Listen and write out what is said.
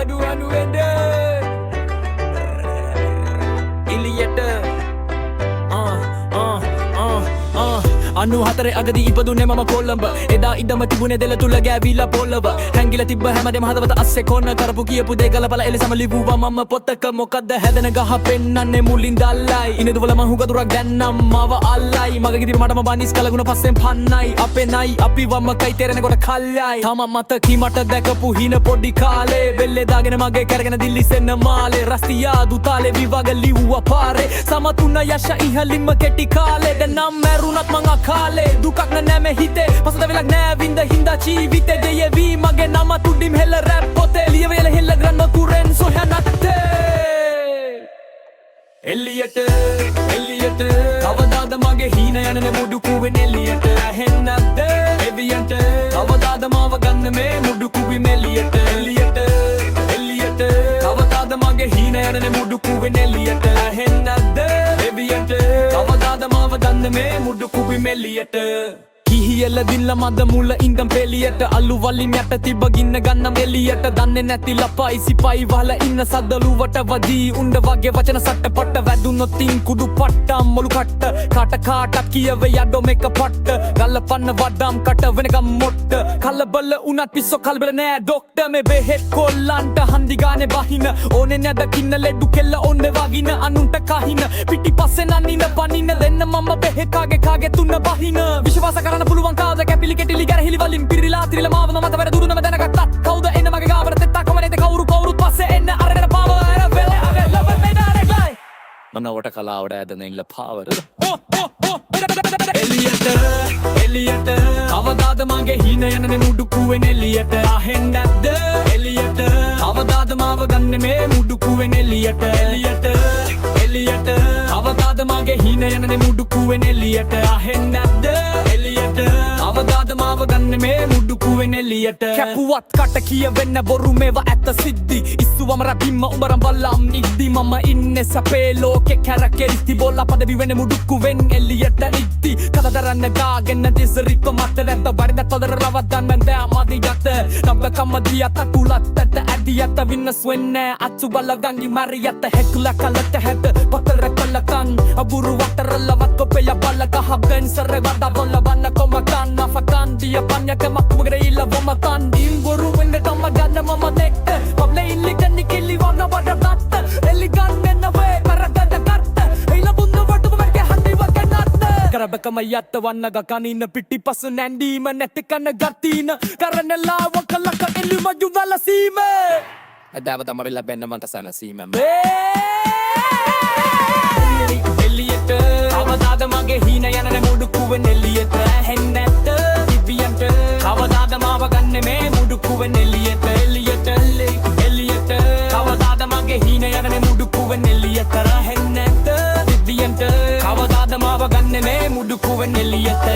adu anu ende Iliයට අනු හතරේ අගදී ඉපදුනේ මම කොළඹ එදා ඉදම තිබුණේ දෙල තුල ගෑවිලා පොළව හැංගිලා තිබ්බ හැමදේම හදවත අස්සේ කොන්න කරපු කියපු දේ ගලපලා එලෙසම ලිව්වා මම පොතක මොකද්ද හැදෙන ගහ පෙන්නන්නේ මුලින් දැල්ලයි ඉනදුවල මං හුගතුරක් දැන්නම් මාව අල්ලයි මගේ ගිදිර මටම බනිස් කලගුණ පස්සෙන් පන්නයි අපේ නයි අපි වම්ම කයි තෙරෙන කොට කල්යයි තම මතකී මට දැකපු හින පොඩි කාලේ බෙල්ලේ දාගෙන මගේ කරගෙන දිල්ලිසෙන්න මාලේ රස්තියා දුතාලේ විවග ලිව්වා පාරේ සමතුන යෂ ඉහලින්ම කෙටි කාලේ දැනම් මැරුණත් මං කාලේ දුකක් නැමෙ හිතේ පසුතැවිලක් නෑ වින්ද හින්දා ජීවිතේ දෙයවි මගේ නම තුඩින් හෙල රැප් පොතේ ලියවෙල හෙල ග්‍රන්න කුරෙන් සොය නැත්තේ එලියට කවදාද මගේ හීන යනනේ මුඩු කුවෙන් එලියට ඇහෙන්නේ නැද්ද එවියන්ට කවදාද මාව ගන්න මේ මුඩු කුවි මෙලියට එලියට කවදාද මගේ හීන යනනේ මුඩු කුවෙන් එලියට ඇහෙන්නේ නැද්ද එවියන්ට කවදාද මාව ගන්න මේ මුඩු කුවි මෙලියට කිහියල දිල්ල මද මුල ඉඳන් පෙලියට අලු වලින් යට තිබ්බ ගින්න ගන්නම් එලියට දන්නේ නැති ලපයි සිපයි වහලා ඉන්න සද්දලුවට වදී උණ්ඩ වගේ වචන සට්ට පට්ට වැදුනොත් තින් කුඩු පට්ටම් මොළු කට්ට කාටක් කියව යඩෝ මේක පට්ට ගල්ලපන්න වඩම් කට වෙනකම් මොට්ට කලබල උනත් පිස්සෝ කලබල නෑ ඩොක්ටර් මේ බෙහෙත් කොල්ලන්ට හන්දි ගානේ බහින ඕනේ නැද කින්න ලෙඩු කෙල්ල ඔන්නේ වගින අනුන්ට කහින පිටිපස්සේ නන්නින පනින දෙන්න මම බෙහෙත් කාගේ තුන බහින විශ්වාස කරන්න පුළුවන් කාද කැපිලි කෙටිලි ගැරහිලි වලින් පිරිලා තිරිලා මාව මත වැඩ දුරුනම දැනගත්තත් කවුද එන්න මගේ ගාවට තෙත්තා කොමනේද කවුරුත් පස්සේ එන්න අරගෙන පාව අර වෙලේ අවේ ලව මෙඩාරේ ගයි මනවට කලාවට ඇදෙන ඉන්න පාවර එලියට කවදාද මගේ හීන යනනේ මුඩු කුවෙන් එලියට අහෙන්නේ නැද්ද එලියට කවදාද මාව ගන්න මේ මුඩු කුවෙන් එලියට කවදාද මගේ හීන යනනේ මුඩු කුවෙන් එලියට අහෙන්නේ නැද්ද එලියට කවදාද මාව ගන්න මේ මුඩු කුවෙන් එලියට කැපුවත් කට කියවෙන්න බොරු මේවා ඇත්ත සිද්ධි ඉස්සුවම රැපිම්ම උඹරම් බල්ලම් නිද්දි මම ඉන්නේ සපේ ලෝකේ කැරකෙරිති බොල්ලා පදවි වෙන්නේ මුඩු කුවෙන් එලියට ඉද්දි කදදරන්න ගාගෙන දිසරිප්ප මත වැත්ත වරිද තොදර රවද්දන් මන්ද මදියට නම්බ කම්මදියට කුලත් ඇත ඇදියට වින්නස් වෙන්නේ අච්චු බල ගංගි මරියට හෙකුලා කලට හැද පතර කලකන් අබුරු වතරලවත් කොපෙය බල ගහගෙන සර වඩ බොල්ල බන්න කොමකන් නෆකන් දිය පඤ්ඤක මක්මුගර ඉල්ල වමකන් ඉංගුරු වෙන්න තම ගන්න මම නෙක්ට පබ්ලේ ඉල්ලි ගන්න කිලි වන්න වඩ තත් එලි ගන්න නේ කරගද කට්ට එයිල බුන්න වඩ වගේ හන්දි වගේ නත් කරබකම යත් වන්නග කනින්න පිටිපස නැන්දීම නැති කන ගතින කරනලාව කලක එලි මජු වලසීම අදව තම වෙලා බෙන්න මන්ට සනසීම එලියට කවදාද මගේ හීන යනනේ මුඩු කුවෙන් එලියට ඇහෙන්නේ නැද්ද දිව්‍යන්ට කවදාද මාව ගන්න මේ මුඩු කුවෙන් එලියට කවදාද මගේ හීන යනනේ මුඩු කුවෙන් එලියට ඇහෙන්නේ නැද්ද දිව්‍යන්ට කවදාද මාව ගන්න මේ මුඩු කුවෙන් එලියට